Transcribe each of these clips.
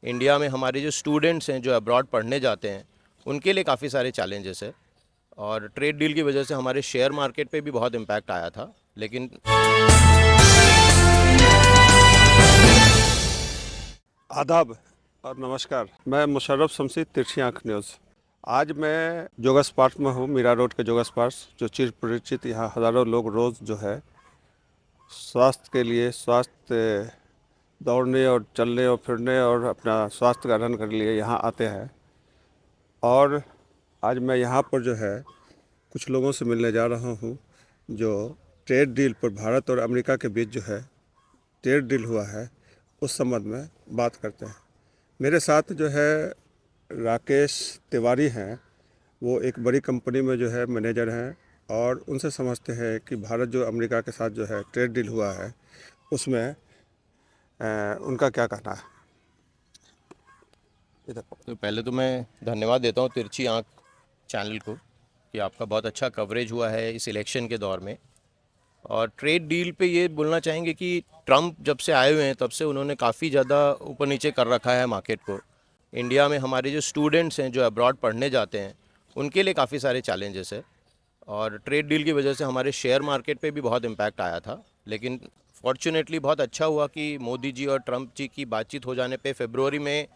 India में हमारे जो स्टूडेंट्स हैं जो अब्रॉड पढ़ने जाते हैं उनके लिए काफ़ी सारे चैलेंजेस है। और ट्रेड डील की वजह से हमारे शेयर मार्केट पे भी बहुत इम्पैक्ट आया था। लेकिन आदाब और नमस्कार। मैं मुशर्रफ शमसी, तिरछी आँख न्यूज़। आज मैं जोगस पार्क में हूँ, मीरा रोड के जोगस पार्क, जो चिर परिचित। यहाँ हज़ारों लोग रोज़ जो है स्वास्थ्य के लिए, स्वास्थ्य दौड़ने और चलने और फिरने और अपना स्वास्थ्य का रन करने के लिए यहाँ आते हैं। और आज मैं यहाँ पर जो है कुछ लोगों से मिलने जा रहा हूँ जो ट्रेड डील पर भारत और अमेरिका के बीच जो है ट्रेड डील हुआ है उस संबंध में बात करते हैं। मेरे साथ जो है राकेश तिवारी हैं। वो एक बड़ी कंपनी में जो है मैनेजर हैं और उनसे समझते हैं कि भारत जो अमेरिका के साथ जो है ट्रेड डील हुआ है उसमें उनका क्या कहना है। इधर तो पहले तो मैं धन्यवाद देता हूँ तिरछी आँख चैनल को कि आपका बहुत अच्छा कवरेज हुआ है इस इलेक्शन के दौर में। और ट्रेड डील पे ये बोलना चाहेंगे कि ट्रम्प जब से आए हुए हैं तब से उन्होंने काफ़ी ज़्यादा ऊपर नीचे कर रखा है मार्केट को। इंडिया में हमारे जो स्टूडेंट्स हैं जो अब्रॉड पढ़ने जाते हैं उनके लिए काफ़ी सारे चैलेंजेस है। और ट्रेड डील की वजह से हमारे शेयर मार्केट पे भी बहुत इम्पैक्ट आया था। लेकिन फॉर्चुनेटली बहुत अच्छा हुआ कि मोदी जी और ट्रम्प जी की बातचीत हो जाने पे फरवरी में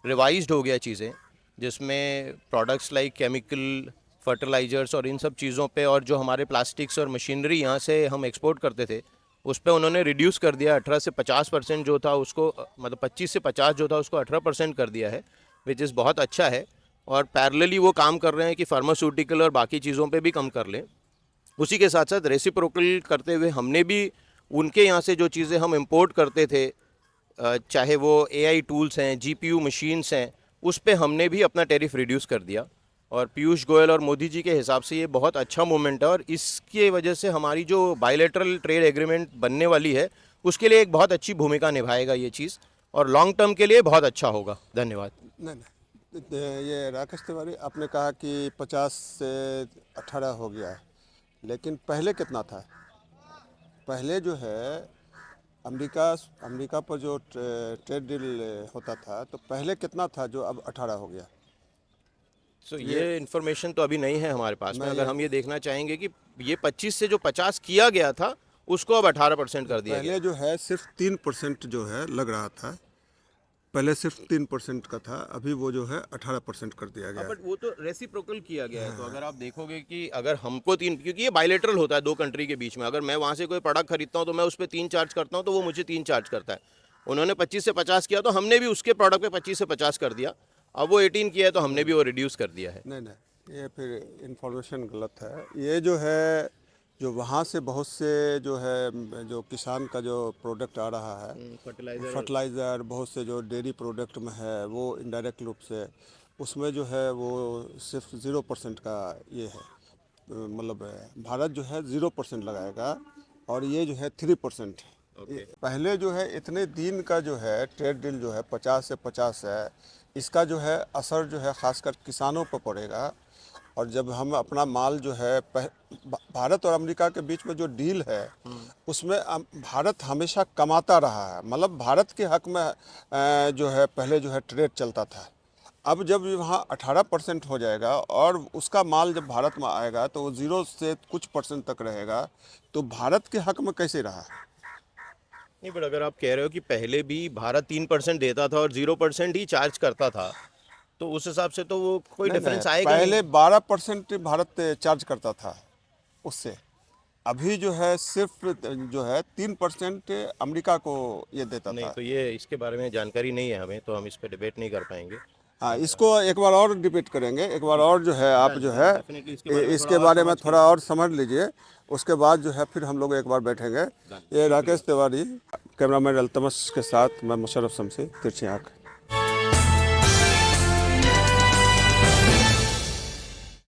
रिवाइज्ड हो गया चीज़ें, जिसमें प्रोडक्ट्स लाइक केमिकल फर्टिलाइजर्स और इन सब चीज़ों पे और जो हमारे प्लास्टिक्स और मशीनरी यहाँ से हम एक्सपोर्ट करते थे उस पे उन्होंने रिड्यूस कर दिया। 18 से 50% जो था उसको, मतलब 25 से 50 जो था उसको 18% कर दिया है, विच इज़ बहुत अच्छा है। और पैरेलली वो काम कर रहे हैं कि फार्मास्यूटिकल और बाकी चीज़ों पे भी कम कर लें। उसी के साथ साथ रेसिप्रोकल करते हुए हमने भी उनके यहाँ से जो चीज़ें हम इंपोर्ट करते थे, चाहे वो एआई टूल्स हैं, जीपीयू मशीन्स हैं, उस पे हमने भी अपना टैरिफ रिड्यूस कर दिया। और पीयूष गोयल और मोदी जी के हिसाब से ये बहुत अच्छा मूवमेंट है और इसकी वजह से हमारी जो बायलैटरल ट्रेड एग्रीमेंट बनने वाली है उसके लिए एक बहुत अच्छी भूमिका निभाएगा ये चीज़, और लॉन्ग टर्म के लिए बहुत अच्छा होगा। धन्यवाद। नहीं नहीं, ये राकेश तिवारी, आपने कहा कि 50 से 18 हो गया है, लेकिन पहले कितना था? पहले जो है अमेरिका अमेरिका पर जो ट्रेड डील होता था तो पहले कितना था जो अब 18 हो गया? ये इन्फॉर्मेशन तो अभी नहीं है हमारे पास में। मैं अगर ये हम ये देखना चाहेंगे कि ये 25 से जो 50 किया गया था उसको अब 18% कर दिया गया पहले है। जो है सिर्फ 3% जो है लग रहा था। पहले सिर्फ 3% का था, अभी वो जो है 18% कर दिया गया है। बट वो तो रेसिप्रोकल किया गया है। तो अगर आप देखोगे कि अगर हमको तीन, क्योंकि ये बायलेटरल होता है दो कंट्री के बीच में, अगर मैं वहाँ से कोई प्रोडक्ट खरीदता हूँ तो मैं उस पर 3 चार्ज करता हूँ तो वो मुझे 3 चार्ज करता है। उन्होंने 25 से 50 किया तो हमने भी उसके प्रोडक्ट पे 25 से 50 कर दिया। अब वो 18 किया है तो हमने भी वो रिड्यूस कर दिया है। नहीं नहीं, ये फिर इंफॉर्मेशन गलत है। ये जो है जो वहाँ से बहुत से जो है जो किसान का जो प्रोडक्ट आ रहा है, फर्टिलाइजर। फर्टिलाइज़र, बहुत से जो डेयरी प्रोडक्ट में है वो इनडायरेक्ट रूप से उसमें जो है वो सिर्फ 0% का ये है। मतलब भारत जो है 0% लगाएगा और ये जो है 3%। पहले जो है इतने दिन का जो है ट्रेड डील जो है 50 से 50 है, इसका जो है असर जो है ख़ासकर किसानों पर पड़ेगा। और जब हम अपना माल जो है भारत और अमेरिका के बीच में जो डील है उसमें भारत हमेशा कमाता रहा है। मतलब भारत के हक में जो है पहले जो है ट्रेड चलता था। अब जब वहाँ 18% हो जाएगा और उसका माल जब भारत में आएगा तो वो 0 से कुछ % तक रहेगा, तो भारत के हक में कैसे रहा? नहीं, बट अगर आप कह रहे हो कि पहले भी भारत 3% देता था और 0% ही चार्ज करता था तो उस हिसाब से तो वो कोई नहीं नहीं, डिफरेंस आएगा नहीं। पहले 12% भारत चार्ज करता था उससे। अभी जो है सिर्फ जो है 3% अमेरिका को ये देता नहीं, था। तो ये इसके बारे में जानकारी नहीं है हमें, तो हम इस पर डिबेट नहीं कर पाएंगे। हाँ, इसको एक बार और डिबेट करेंगे, एक बार और जो है आप डन जो डन, है डेफिनेटली इसके बारे में थोड़ा इसके और बारे में समझ के। थोड़ा और समझ लीजिए। उसके बाद जो है फिर हम लोग एक बार बैठेंगे। ये राकेश तिवारी, कैमरामैन अल्तमश के साथ मैं मुशर्रफ शमसी, तिरछी आँख।